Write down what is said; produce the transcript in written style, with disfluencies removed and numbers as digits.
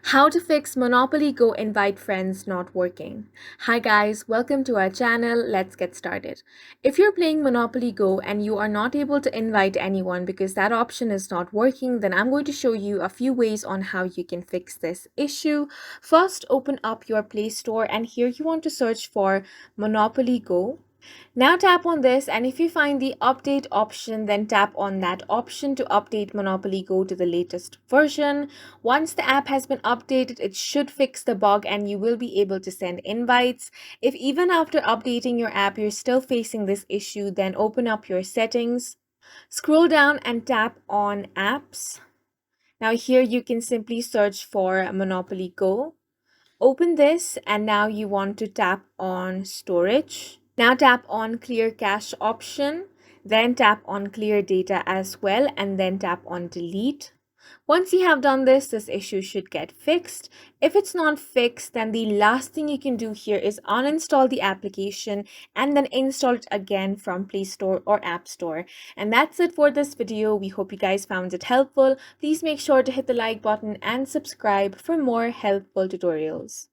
How to fix Monopoly Go invite friends not working. Hi guys, welcome to our channel. Let's get started. If you're playing Monopoly Go and you are not able to invite anyone because that option is not working, then I'm going to show you a few ways on how you can fix this issue. First, open up your Play Store and here you want to search for Monopoly Go. Now tap on this, and if you find the update option, then tap on that option to update Monopoly Go to the latest version. Once the app has been updated, it should fix the bug and you will be able to send invites. If even after updating your app you're still facing this issue, then open up your settings, scroll down and tap on apps. Now here you can simply search for Monopoly Go. Open this and now you want to tap on storage. Now tap on clear cache option, then tap on clear data as well, and then tap on delete. Once you have done this, this issue should get fixed. If it's not fixed, then the last thing you can do here is uninstall the application and then install it again from Play Store or App Store. And that's it for this video. We hope you guys found it helpful. Please make sure to hit the like button and subscribe for more helpful tutorials.